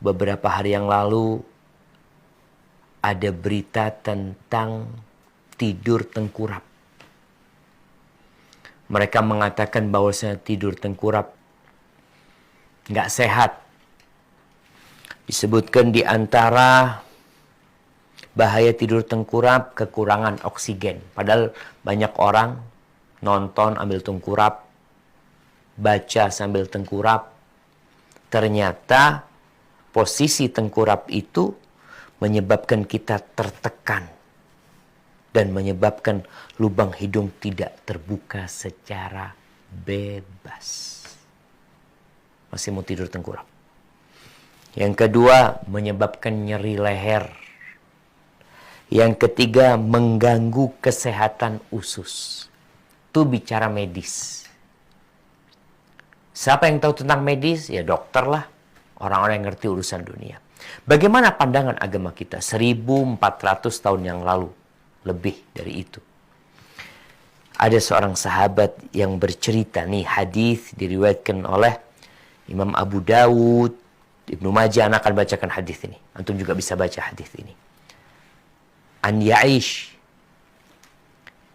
beberapa hari yang lalu ada berita tentang tidur tengkurap. Mereka mengatakan bahwasanya tidur tengkurap nggak sehat. Disebutkan di antara bahaya tidur tengkurap kekurangan oksigen. Padahal banyak orang nonton ambil tengkurap, baca sambil tengkurap. Ternyata posisi tengkurap itu menyebabkan kita tertekan dan menyebabkan lubang hidung tidak terbuka secara bebas. Masih mau tidur tengkurap. Yang kedua, menyebabkan nyeri leher. Yang ketiga, mengganggu kesehatan usus. Itu bicara medis. Siapa yang tahu tentang medis? Ya dokter lah. Orang-orang yang ngerti urusan dunia. Bagaimana pandangan agama kita 1400 tahun yang lalu? Lebih dari itu. Ada seorang sahabat yang bercerita. Nih hadis diriwayatkan oleh Imam Abu Dawud, Ibnu Majah. Anak akan bacakan hadis ini. Antum juga bisa baca hadis ini. An Ya'ish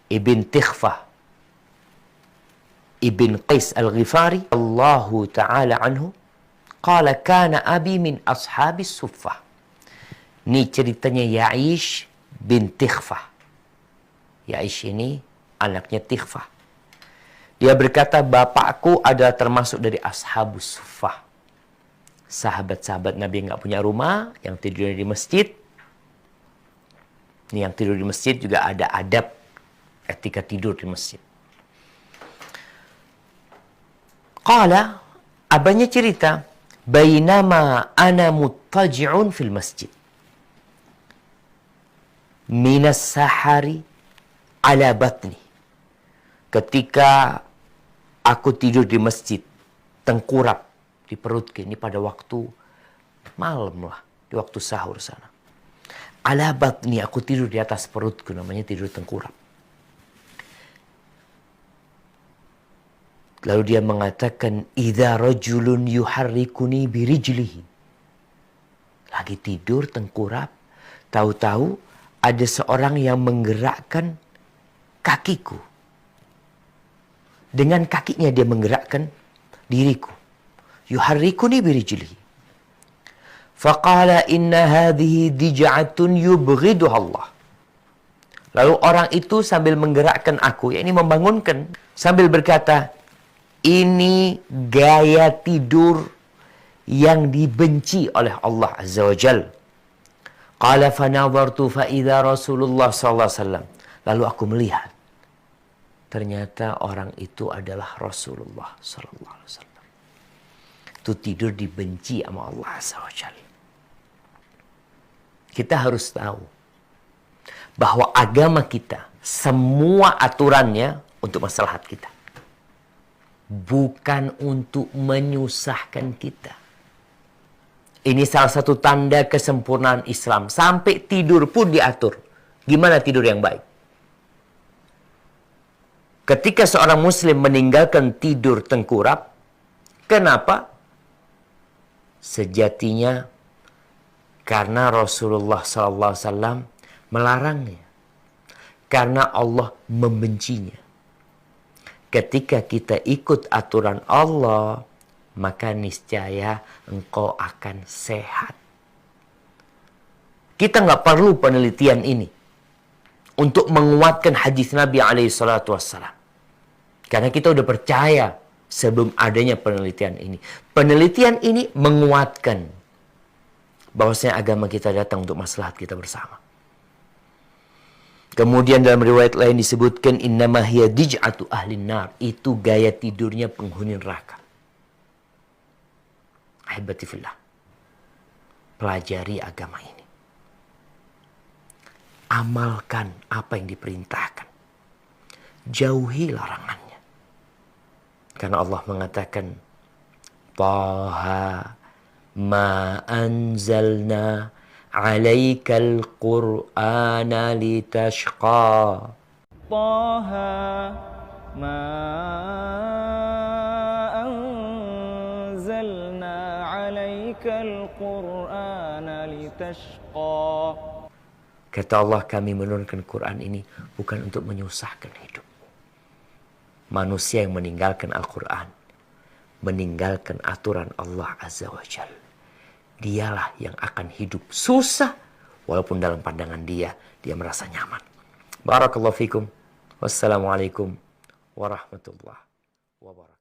ibn Tikhfah ibn Qais al-Ghifari Allahu ta'ala anhu qala kana abi min ashabis suffah. Ini ceritanya Ya'ish bin Tikhfah. Ya'ish ini anaknya Tikhfah. Dia berkata, bapakku adalah termasuk dari ashabus suffah. Sahabat-sahabat Nabi yang nggak punya rumah, yang tidur di masjid. Ini yang tidur di masjid juga ada adab etika tidur di masjid. Qala, abahnya cerita, bainama ana muttaji'un fil masjid. Minas sahari ala batni. Ketika aku tidur di masjid, tengkurap di perutku. Ini pada waktu malam lah, di waktu sahur sana. Ala batni, aku tidur di atas perutku, namanya tidur tengkurap. Lalu dia mengatakan, idza rajulun yuharrikuni birijlihi. Lagi tidur tengkurap, tahu-tahu ada seorang yang menggerakkan kakiku. Dengan kakinya dia menggerakkan diriku. Yuharrikuni birijlihi. Faqala inna hadhihi dij'atun yubghiduha Allah. Lalu orang itu sambil menggerakkan aku, yakni membangunkan, sambil berkata, ini gaya tidur yang dibenci oleh Allah Azza wa Jal. Qala fanadhartu fa idza Rasulullah sallallahu alaihi wasallam. Lalu aku melihat, ternyata orang itu adalah Rasulullah sallallahu alaihi wasallam. Itu tidur dibenci sama Allah Azza wa Jal. Kita harus tahu bahwa agama kita, semua aturannya untuk maslahat kita. Bukan untuk menyusahkan kita. Ini salah satu tanda kesempurnaan Islam. Sampai tidur pun diatur. Gimana tidur yang baik? Ketika seorang muslim meninggalkan tidur tengkurap, kenapa? Sejatinya karena Rasulullah SAW melarangnya. Karena Allah membencinya. Ketika kita ikut aturan Allah, maka niscaya engkau akan sehat. Kita nggak perlu penelitian ini untuk menguatkan hadis Nabi SAW. Karena kita udah percaya sebelum adanya penelitian ini. Penelitian ini menguatkan bahwasanya agama kita datang untuk maslahat kita bersama. Kemudian dalam riwayat lain disebutkan innama hiya dij'atu ahlin nar. Itu gaya tidurnya penghuni neraka. Ahibati fillah. Pelajari agama ini. Amalkan apa yang diperintahkan. Jauhi larangannya. Karena Allah mengatakan, Taha ma anzalna alaikal qur'ana litashqa. Taha ma anzalna alaikal qur'ana تشقى. Kata Allah, kami menurunkan Quran ini bukan untuk menyusahkan hidup. Manusia yang meninggalkan Al-Quran, meninggalkan aturan Allah Azza wa Jal, dialah yang akan hidup susah, walaupun dalam pandangan dia merasa nyaman. Barakallahu fikum. Wassalamualaikum warahmatullahi wabarakatuh.